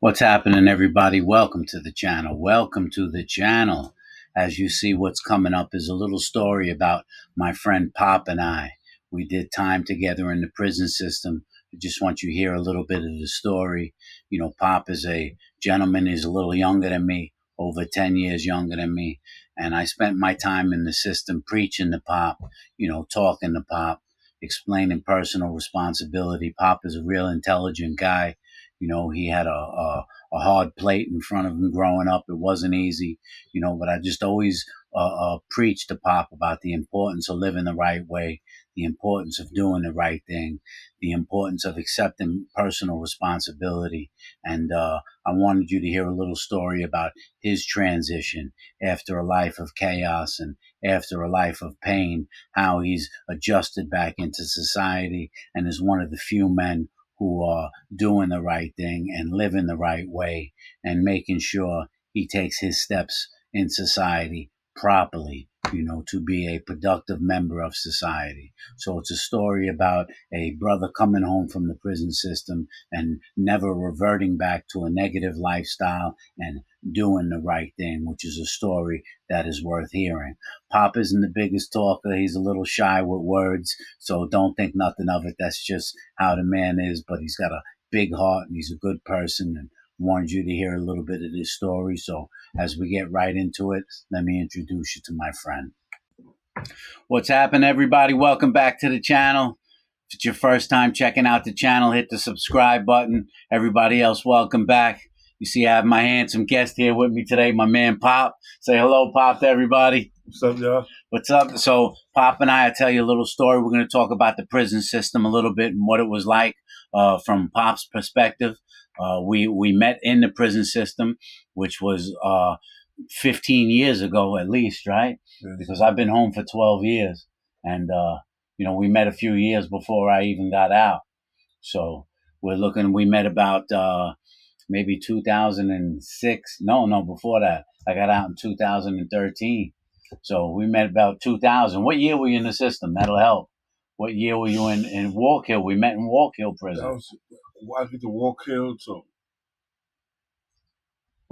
What's happening, everybody? Welcome to the channel. Welcome to the channel. As you see, what's coming up is a little story about my friend Pop and I. We did time together in the prison system. I just want you to hear a little bit of the story. You know, Pop is a gentleman. He's a little younger than me, over 10 years younger than me. And I spent my time in the system preaching to Pop, talking to Pop, explaining personal responsibility. Pop is a real intelligent guy. He had a hard plate in front of him growing up. It wasn't easy, but I just always preached to Pop about the importance of living the right way, the importance of doing the right thing, the importance of accepting personal responsibility. And I wanted you to hear a little story about his transition after a life of chaos and after a life of pain, how he's adjusted back into society and is one of the few men who are doing the right thing and living the right way and making sure he takes his steps in society properly, to be a productive member of society. So it's a story about a brother coming home from the prison system and never reverting back to a negative lifestyle and doing the right thing, which is a story that is worth hearing. Pop isn't the biggest talker. He's a little shy with words, so don't think nothing of it. That's just how the man is, but he's got a big heart and he's a good person, and wanted you to hear a little bit of this story. So as we get right into it, let me introduce you to my friend. What's happening, everybody? Welcome back to the channel. If it's your first time checking out the channel, hit the subscribe button. Everybody else, welcome back. You see, I have my handsome guest here with me today, my man Pop. Say hello, Pop, to everybody. What's up, y'all? What's up? So Pop and I'll tell you a little story. We're going to talk about the prison system a little bit and what it was like from Pop's perspective. We met in the prison system, which was 15 years ago at least, right? Yes. Because I've been home for 12 years. And, we met a few years before I even got out. So we met about maybe 2006. No, before that. I got out in 2013. So we met about 2000. What year were you in the system? That'll help. What year were you in Walk Hill? We met in Walk Hill prison. I get to Walk Hill, so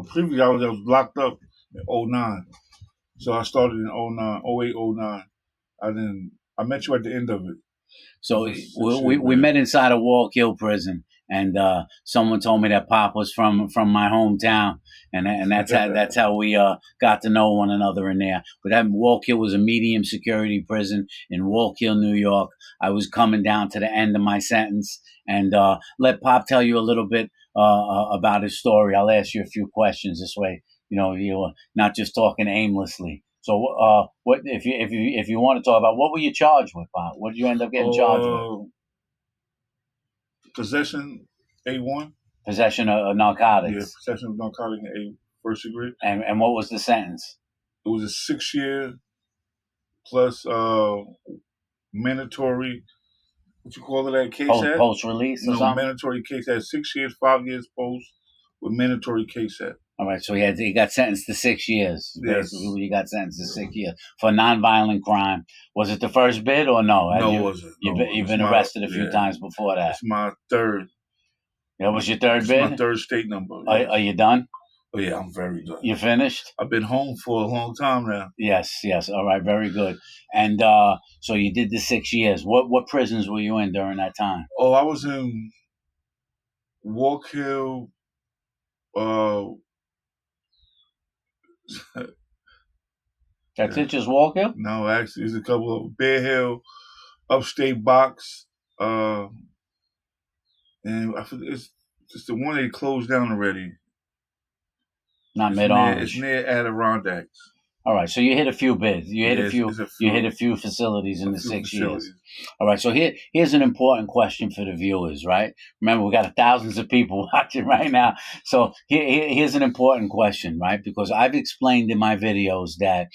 previously I was locked up in 09. So I started in 09, 08, 09. I met you at the end of it. So we met inside a Walk Hill prison, and someone told me that Pop was from my hometown, and that's how we got to know one another in there. But that Walk Hill was a medium security prison in Walk Hill, New York. I was coming down to the end of my sentence, and let Pop tell you a little bit about his story. I'll ask you a few questions this way. You're not just talking aimlessly. So, what if you want to talk about what were you charged with, Pop? What did you end up getting charged with? Possession, A1. Possession of narcotics. Yeah, possession of narcotics in first degree. And what was the sentence? It was a 6 year plus mandatory. What you call it? That case post release or something? Mandatory case at 6 years, 5 years post with mandatory case at. All right, so he got sentenced to 6 years. Yes. Basically, he got sentenced to 6 years for a nonviolent crime. Was it the first bid or no? No, it wasn't. You've been arrested a few times before that. It's my third. That was your third bid? My third state number. Yes. Are you done? Oh, yeah, I'm very done. You finished? I've been home for a long time now. Yes. All right, very good. And so you did the 6 years. What prisons were you in during that time? Oh, I was in Walk Hill. That's it, just Walk Hill? No, actually, there's a couple of Bear Hill, Upstate Box, and I forget, it's just the one they closed down already. Not Mid-Orange. It's near Adirondacks. All right, so you hit a few bids. You hit a few facilities in the 6 years. All right, so here's an important question for the viewers, right? Remember, we got thousands of people watching right now. So here's an important question, right? Because I've explained in my videos that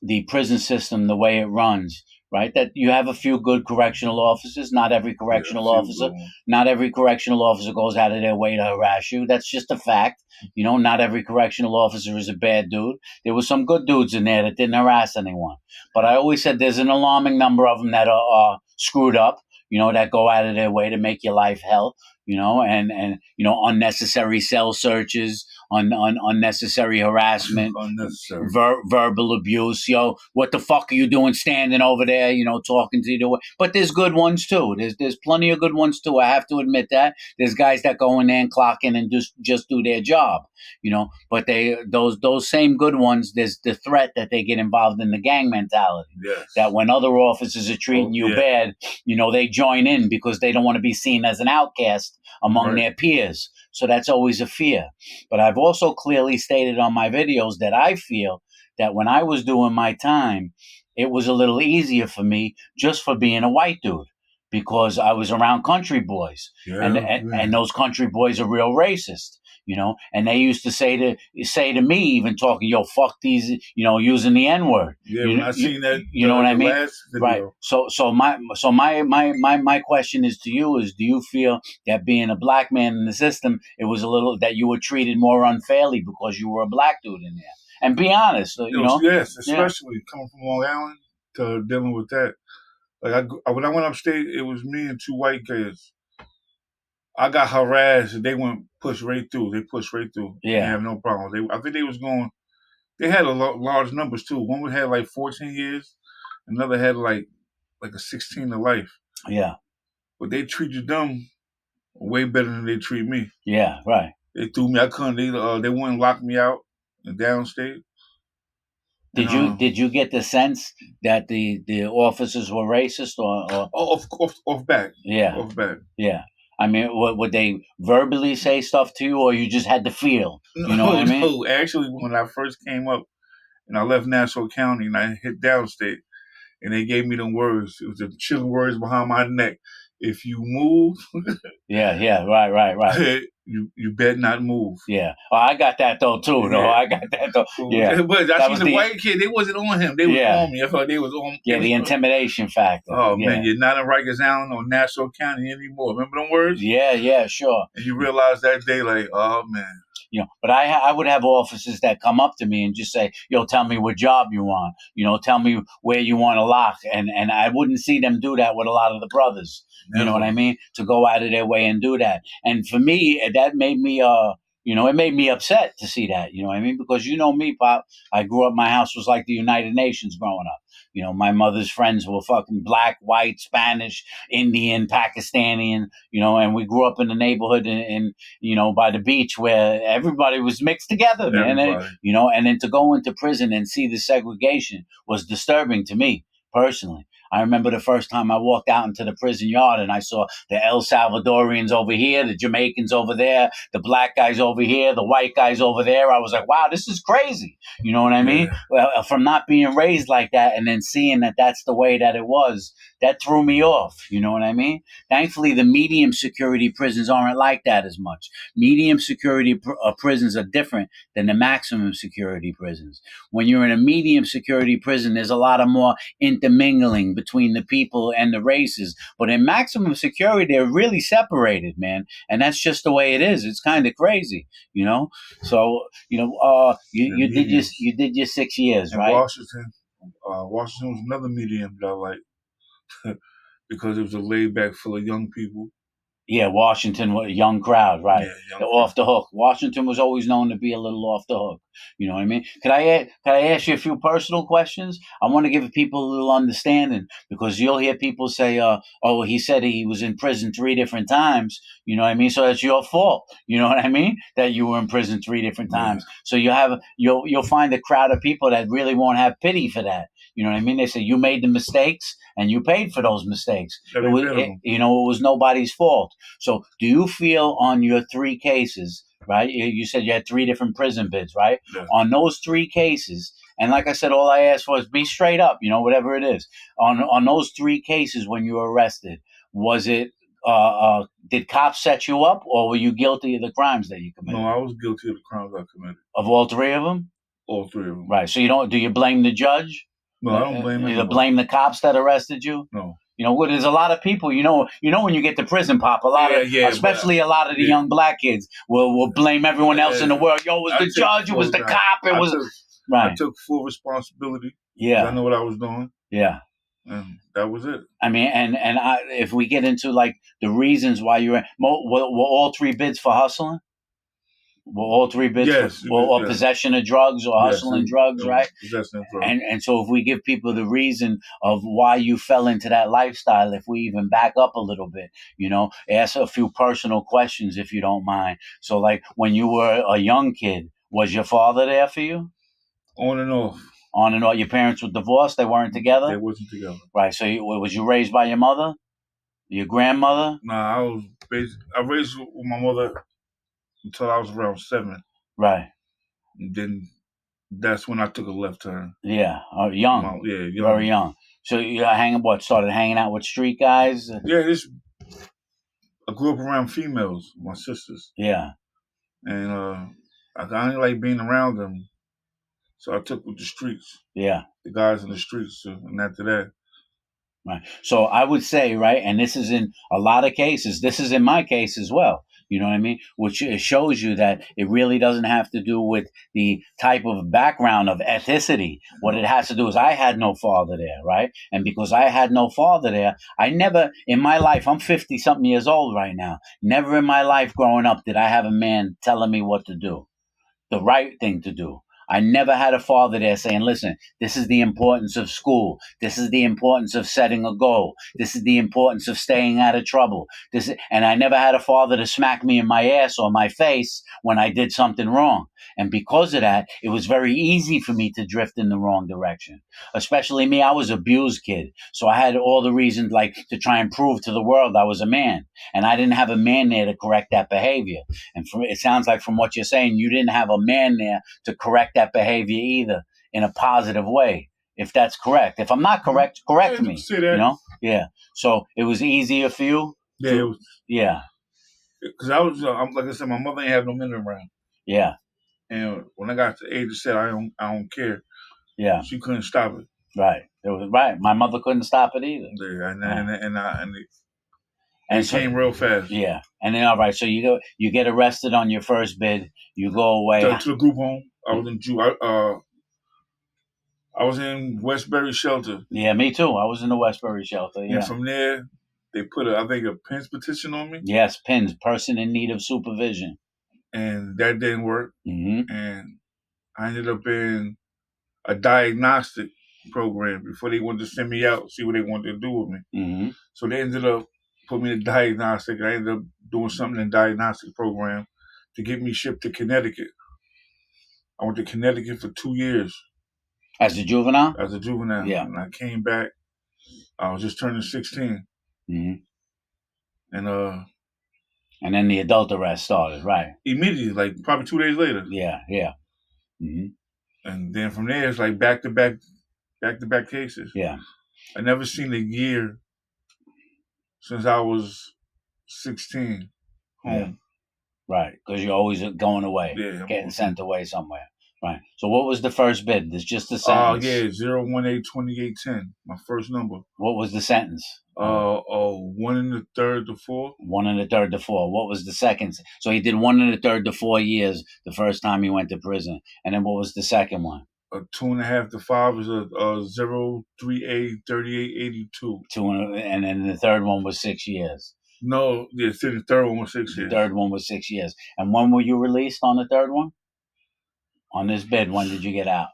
the prison system, the way it runs, right? That you have a few good correctional officers. Not every correctional officer goes out of their way to harass you. That's just a fact. Not every correctional officer is a bad dude. There were some good dudes in there that didn't harass anyone. But I always said there's an alarming number of them that are screwed up. that go out of their way to make your life hell, and unnecessary cell searches, unnecessary harassment, Unnecessary. verbal abuse. What the fuck are you doing standing over there, talking to you? But there's good ones too. There's plenty of good ones too. I have to admit that. There's guys that go in there and clock in and just do their job, but those same good ones, there's the threat that they get involved in the gang mentality. Yes. That when other officers are treating you bad, they join in because they don't want to be seen as an outcast among their peers. So that's always a fear. But I've also clearly stated on my videos that I feel that when I was doing my time, it was a little easier for me just for being a white dude, because I was around country boys, and those country boys are real racist, and they used to say to me, even talking, yo, fuck these, using the N-word. Yeah, when I seen that, you know what I mean? Last video. Right. So my question is to you is, do you feel that being a black man in the system, it was a little that you were treated more unfairly because you were a black dude in there? And be honest, Yes, especially coming from Long Island to dealing with that. Like when I went upstate, it was me and two white kids. I got harassed, and they went pushed right through. They pushed right through. Yeah, they have no problem. I think they was going. They had large numbers too. One would have like 14 years, another had like a 16 to life. Yeah, but they treated them way better than they treat me. Yeah, right. They threw me. I couldn't. They wouldn't lock me out in downstate. Did you get the sense that the officers were racist or off back? Yeah, off back. Yeah. I mean, would they verbally say stuff to you, or you just had to feel? You know what I mean? No, actually, when I first came up and I left Nassau County and I hit downstate, and they gave me them words. It was the chilling words behind my neck. If you move, yeah, right. you better not move. Yeah, I got that though too. Though I got that though. Yeah, but I seen the white kid. They wasn't on him. They was on me. I thought they was on. Yeah, the intimidation factor. Oh man, you're not in Rikers Island or Nassau County anymore. Remember them words? Yeah, sure. And you realize that day, like, oh man. But I would have officers that come up to me and just say, yo, tell me what job you want. Tell me where you want to lock. And I wouldn't see them do that with a lot of the brothers. Never. You know what I mean? To go out of their way and do that. And for me, that made me, it made me upset to see that. You know what I mean? Because me, Pop, I grew up, my house was like the United Nations growing up. My mother's friends were fucking black, white, Spanish, Indian, Pakistani, and we grew up in the neighborhood in by the beach where everybody was mixed together, man. And then to go into prison and see the segregation was disturbing to me personally. I remember the first time I walked out into the prison yard and I saw the El Salvadorians over here, the Jamaicans over there, the black guys over here, the white guys over there. I was like, wow, this is crazy. You know what I mean? Well, from not being raised like that and then seeing that that's the way that it was, that threw me off. You know what I mean? Thankfully, the medium security prisons aren't like that as much. Medium security prisons are different than the maximum security prisons. When you're in a medium security prison, there's a lot of more intermingling between the people and the races. But in maximum security, they're really separated, man. And that's just the way it is. It's kind of crazy, So, you did your 6 years, and right? Washington was another medium that I liked because it was a laid back, full of young people. Yeah, Washington, a young crowd, right? Yeah, off the hook. Washington was always known to be a little off the hook. You know what I mean? Could I ask you a few personal questions? I want to give people a little understanding because you'll hear people say, "Oh, he said he was in prison 3 different times." You know what I mean? So that's your fault. You know what I mean? That you were in prison 3 different times. So you'll find a crowd of people that really won't have pity for that. You know what I mean? They say you made the mistakes and you paid for those mistakes. It was nobody's fault. So do you feel on your 3 cases, right? You said you had 3 different prison bids, right? Yeah. On those 3 cases, and like I said, all I asked for is be straight up, whatever it is. On those 3 cases when you were arrested, was it, did cops set you up or were you guilty of the crimes that you committed? No, I was guilty of the crimes I committed. Of all 3 of them? All 3 of them. Right. So do you blame the judge? No, I don't blame you blame the cops that arrested you? No. There's a lot of people, when you get to prison, Pop, especially a lot of the young black kids will blame everyone else in the world. Yo, it was the judge, it was the cop, right. I took full responsibility. Yeah. I know what I was doing. Yeah. And That was it. I mean, if we get into like the reasons why you were all three bids for hustling? Were all three bids for Yes, or yeah, possession of drugs or yes. hustling drugs, right? Possessing of drugs. And so if we give people the reason of why you fell into that lifestyle, if we even back up a little bit, ask a few personal questions if you don't mind. So like when you were a young kid, was your father there for you? On and off. On and off. Your parents were divorced, they weren't together? They wasn't together. Right. So was you raised by your mother? Your grandmother? Nah, I raised with my mother until I was around 7. Right. And then that's when I took a left turn. Yeah. Young. Yeah, young. Very young. So you started hanging out with street guys? Yeah, I grew up around females, my sisters, Yeah. and I only like being around them. So I took with the streets, Yeah. the guys in the streets, and after that, Right. So I would say, right, and this is in a lot of cases, this is in my case as well. You know what I mean? Which shows you that it really doesn't have to do with the type of background of ethnicity. What it has to do is I had no father there, right? And because I had no father there, I never in my life, I'm 50 something years old right now. Never in my life growing up did I have a man telling me what to do, the right thing to do. I never had a father there saying, listen, this is the importance of school. This is the importance of setting a goal. This is the importance of staying out of trouble. And I never had a father to smack me in my ass or my face when I did something wrong. And because of that, it was very easy for me to drift in the wrong direction. Especially me, I was an abused kid. So I had all the reasons like to try and prove to the world I was a man. And I didn't have a man there to correct that behavior. And it sounds like from what you're saying, you didn't have a man there to correct that behavior either in a positive way. If that's correct. If I'm not correct, correct me. say that. Yeah. So it was easier for you. Yeah, it was. Yeah. Because I'm like I said, my mother ain't have no men around. Yeah. And when I got to the age of said I don't care. Yeah. She couldn't stop it. Right. It was right. My mother couldn't stop it either. Yeah, And it so, came real fast. yeah. And then all right. So you get arrested on your first bid. You go away to the group home. I was in I was in Westbury Shelter. Yeah, me too. I was in the Westbury Shelter. Yeah. And from there, they put I think a PINS petition on me. Yes, PINS, person in need of supervision. And that didn't work. Mm-hmm. And I ended up in a diagnostic program before they wanted to send me out, see what they wanted to do with me. Mm-hmm. So they ended up putting me in diagnostic. I ended up doing something in the diagnostic program to get me shipped to Connecticut. I went to Connecticut for 2 years. As a juvenile? As a juvenile. Yeah. And I came back. I was just turning 16. Mm-hmm. And then the adult arrest started, right? Immediately, like probably 2 days later. Yeah, yeah. Mm-hmm. And then from there, it's like back to back cases. Yeah. I never seen a year since I was 16 home. Yeah. Right, because you're always going away, getting sent away somewhere. Right. So what was the first bid? There's just the sentence. Yeah, 0182810, my first number. What was the sentence? 1 1/3 to 4. 1 1/3 to 4. What was the second? So he did 1 1/3 to 4 years the first time he went to prison, and then what was the second one? 2.5 to 5 is a 0383882. And then the third one was 6 years. No, yeah, the third one was 6 years. The third one was 6 years. And when were you released on the third one? On this bid, when did you get out?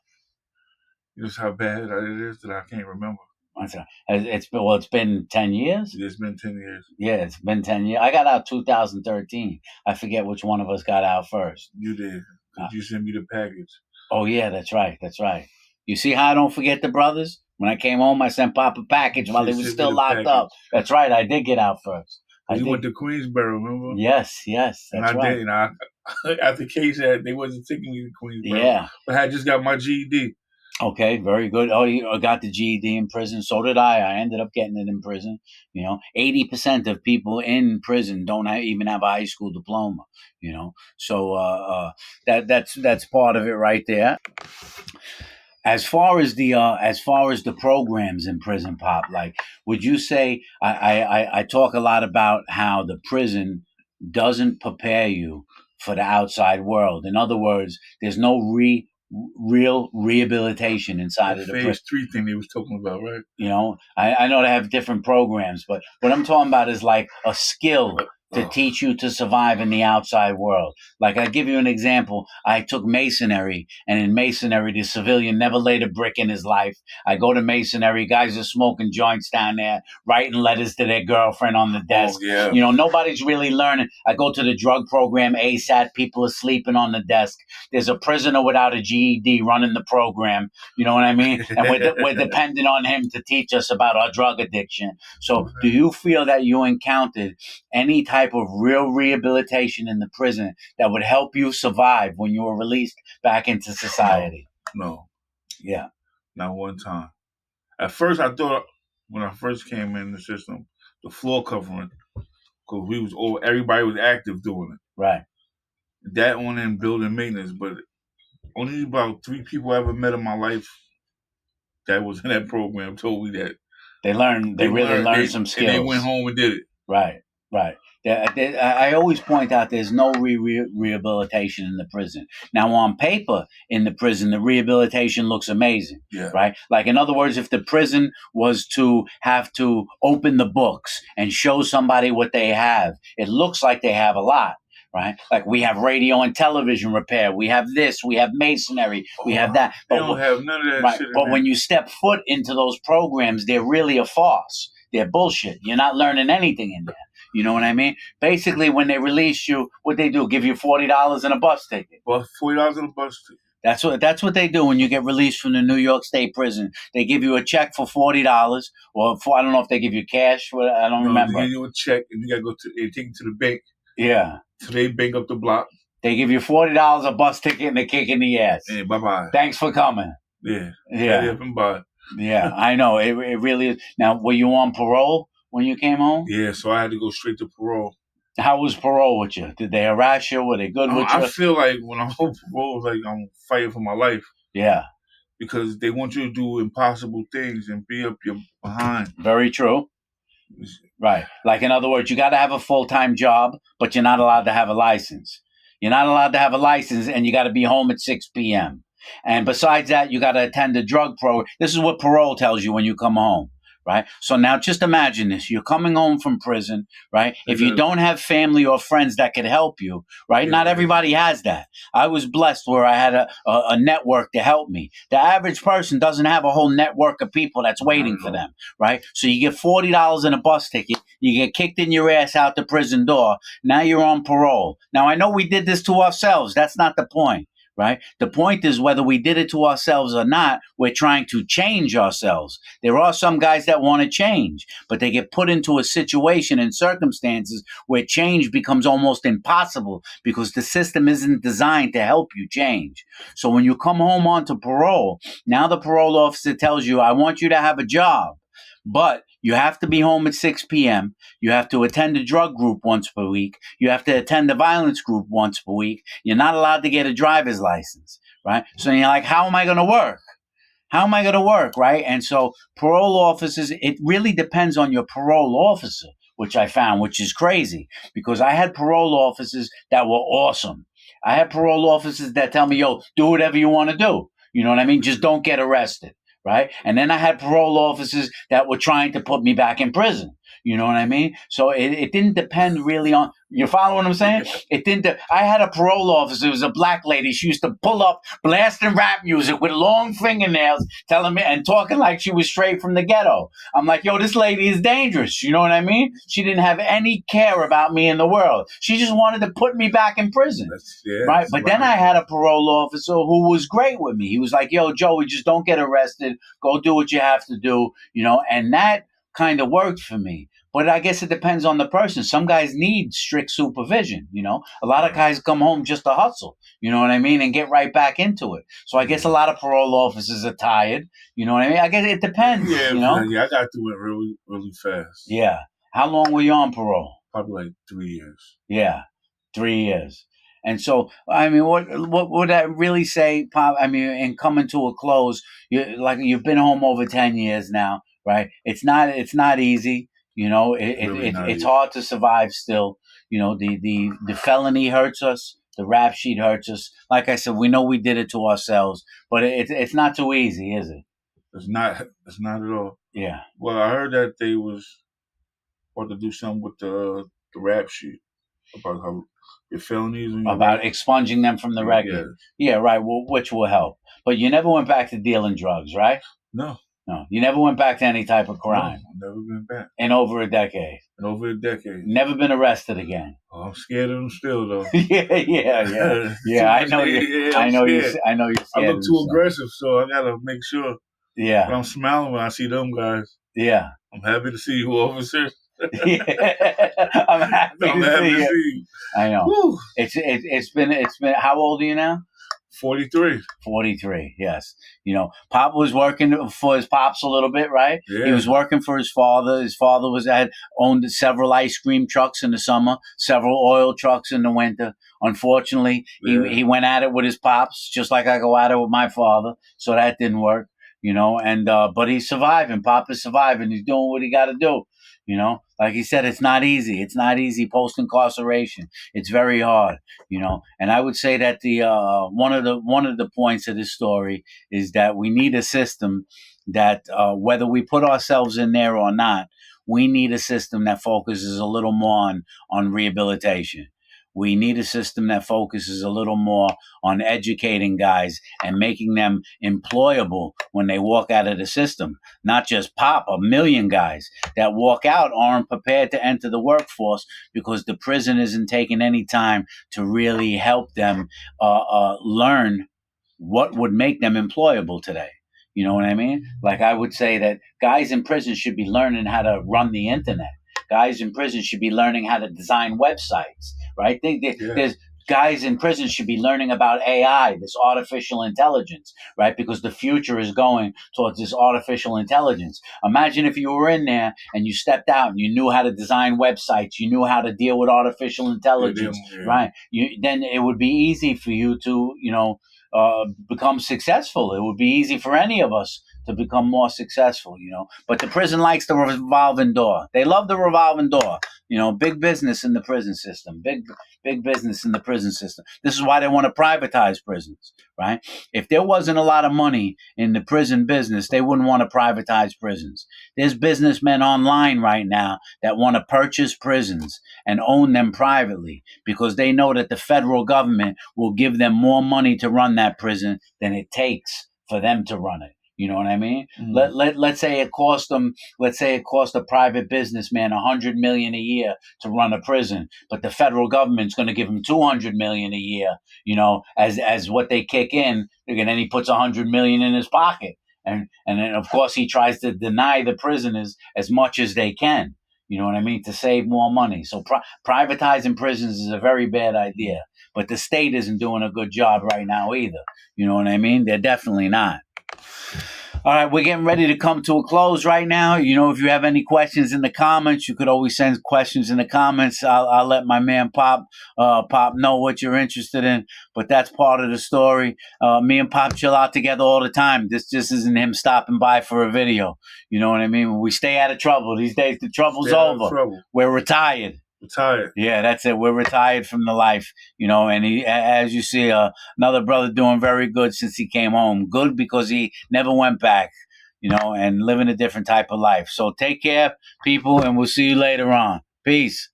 Just how bad it is that I can't remember. It's been 10 years? It's been 10 years. Yeah, it's been 10 years. I got out 2013. I forget which one of us got out first. You did, because you sent me the package. Oh, yeah, that's right. That's right. You see how I don't forget the brothers? When I came home, I sent Pop a package while they were still locked up. That's right. I did get out first. You went to Queensboro, remember? Yes, that's and I right. did. And after case they wasn't taking me to Queensboro. Yeah. But I just got my GED. Okay, very good. Oh, you got the GED in prison. So did I. I ended up getting it in prison. 80% of people in prison don't even have a high school diploma. So that's part of it right there. As far as the programs in prison, Pop, like, would you say I talk a lot about how the prison doesn't prepare you for the outside world. In other words, there's no real rehabilitation inside That of the phase 3 thing they was talking about, right? I know they have different programs, but what I'm talking about is like a skill to teach you to survive in the outside world. Like I give you an example. I took masonry, and in masonry, the civilian never laid a brick in his life. I go to masonry, guys are smoking joints down there, writing letters to their girlfriend on the desk. Oh, yeah. Nobody's really learning. I go to the drug program, ASAT, people are sleeping on the desk. There's a prisoner without a GED running the program. You know what I mean? And we're dependent on him to teach us about our drug addiction. So do you feel that you encountered any type of real rehabilitation in the prison that would help you survive when you were released back into society? No. Yeah. Not one time. At first, I thought when I first came in the system, the floor covering, because everybody was active doing it. Right. That one in building maintenance, but only about 3 people I ever met in my life that was in that program told me that they really learned some skills. And they went home and did it. Right. I always point out there's no rehabilitation in the prison. Now, on paper, in the prison, the rehabilitation looks amazing, right? Like, in other words, if the prison was to have to open the books and show somebody what they have, it looks like they have a lot. Right, like we have radio and television repair, we have this, we have masonry, we have that. They don't have none of that right, shit. But when you step foot into those programs, they're really a farce. They're bullshit. You're not learning anything in there. You know what I mean? Basically, when they release you, what they do, give you $40 and a bus ticket. Well, $40 and a bus ticket. That's what they do when you get released from the New York State prison. They give you a check for $40, or I don't know if they give you cash. I don't remember. They give you a check, and you got to go to. They take you to the bank. Yeah. So they bank up the block. They give you $40, a bus ticket, and a kick in the ass. Hey, bye-bye. Thanks for coming. Yeah. Bye. Yeah, I know. It really is. Now, were you on parole when you came home? Yeah, so I had to go straight to parole. How was parole with you? Did they harass you? Were they good with you? I feel like when I'm on parole, it's like I'm fighting for my life. Yeah. Because they want you to do impossible things and be up your behind. Very true. Right. Like, in other words, you got to have a full-time job, but you're not allowed to have a license. You're not allowed to have a license, and you got to be home at 6 p.m. And besides that, you got to attend a drug program. This is what parole tells you when you come home. Right. So now just imagine this. You're coming home from prison, right? If you don't have family or friends that could help you, right? Not everybody has that. I was blessed where I had a network to help me. The average person doesn't have a whole network of people that's waiting for them, right? So you get $40 in a bus ticket. You get kicked in your ass out the prison door. Now you're on parole. Now, I know we did this to ourselves. That's not the point. Right? The point is whether we did it to ourselves or not, we're trying to change ourselves. There are some guys that want to change, but they get put into a situation and circumstances where change becomes almost impossible because the system isn't designed to help you change. So when you come home onto parole, now the parole officer tells you, I want you to have a job, but you have to be home at 6 p.m. You have to attend a drug group once per week. You have to attend a violence group once per week. You're not allowed to get a driver's license, right? So you're like, how am I going to work? How am I going to work, right? And so parole officers, it really depends on your parole officer, which I found, which is crazy because I had parole officers that were awesome. I had parole officers that tell me, yo, do whatever you want to do. You know what I mean? Just don't get arrested. Right. And then I had parole officers that were trying to put me back in prison. You know what I mean? So it didn't depend really on, you follow what I'm saying? It didn't, I had a parole officer, it was a black lady. She used to pull up blasting rap music with long fingernails, telling me and talking like she was straight from the ghetto. I'm like, yo, this lady is dangerous. You know what I mean? She didn't have any care about me in the world. She just wanted to put me back in prison. Right. But then I had a parole officer who was great with me. He was like, yo, Joey, just don't get arrested. Go do what you have to do, and that kind of worked for me. But I guess it depends on the person. Some guys need strict supervision, A lot of guys come home just to hustle, you know what I mean, and get right back into it. So I guess a lot of parole officers are tired, you know what I mean? I guess it depends, Yeah, I got through it really, really fast. Yeah. How long were you on parole? Probably like 3 years. Yeah, 3 years. And so, I mean, what would that really say, Pop? I mean, in coming to a close, you've been home over 10 years now, right? It's not easy. It's hard to survive still. The felony hurts us. The rap sheet hurts us. Like I said, we know we did it to ourselves, but it's not too easy, is it? It's not. It's not at all. Yeah. Well, I heard that they was about to do something with the rap sheet about how your felonies and your About rap. expunging them from the record. Yes. Yeah, right. Well, which will help. But you never went back to dealing drugs, right? No. No, you never went back to any type of crime. No, never been back. In over a decade. In over a decade. Never been arrested again. Oh, I'm scared of them still, though. Yeah. I know you. Yeah, I I'm know you. scared. I know you're I scared. look too aggressive, so I gotta make sure Yeah. that I'm smiling when I see them guys. Yeah. I'm happy to see you, officer. Yeah. I'm happy to see you. I know. Woo. It's been. How old are you now? 43. 43, yes. Pop was working for his pops a little bit, right? Yeah. He was working for his father. His father owned several ice cream trucks in the summer, several oil trucks in the winter. Unfortunately, he went at it with his pops, just like I go at it with my father. So that didn't work, and but he's surviving. Pop is surviving. He's doing what he got to do. Like he said, it's not easy. It's not easy post incarceration. It's very hard. And I would say that the one of the points of this story is that we need a system that whether we put ourselves in there or not, we need a system that focuses a little more on rehabilitation. We need a system that focuses a little more on educating guys and making them employable when they walk out of the system. Not just Pop, a million guys that walk out aren't prepared to enter the workforce because the prison isn't taking any time to really help them learn what would make them employable today. You know what I mean? Like I would say that guys in prison should be learning how to run the internet. Guys in prison should be learning how to design websites, right? There's guys in prison should be learning about AI, this artificial intelligence, right? Because the future is going towards this artificial intelligence. Imagine if you were in there and you stepped out and you knew how to design websites, you knew how to deal with artificial intelligence, right? Then it would be easy for you to, become successful. It would be easy for any of us to become more successful, But the prison likes the revolving door. They love the revolving door. Big business in the prison system. Big business in the prison system. This is why they want to privatize prisons, right? If there wasn't a lot of money in the prison business, they wouldn't want to privatize prisons. There's businessmen online right now that want to purchase prisons and own them privately because they know that the federal government will give them more money to run that prison than it takes for them to run it. You know what I mean? Let's say it cost them. Let's say it cost a private businessman $100 million a year to run a prison, but the federal government's going to give him $200 million a year. As what they kick in, and then he puts $100 million in his pocket, and then of course he tries to deny the prisoners as much as they can. You know what I mean? To save more money. So privatizing prisons is a very bad idea. But the state isn't doing a good job right now either. You know what I mean? They're definitely not. All right, we're getting ready to come to a close right now. If you have any questions in the comments, you could always send questions in the comments. I'll let my man Pop know what you're interested in. But that's part of the story. Me and Pop chill out together all the time. This just isn't him stopping by for a video. You know what I mean? We stay out of trouble. These days, the trouble's over. We're retired. Retired. Yeah, that's it. We're retired from the life, and he, as you see, another brother doing very good since he came home. Good because he never went back, and living a different type of life. So take care, people, and we'll see you later on. Peace.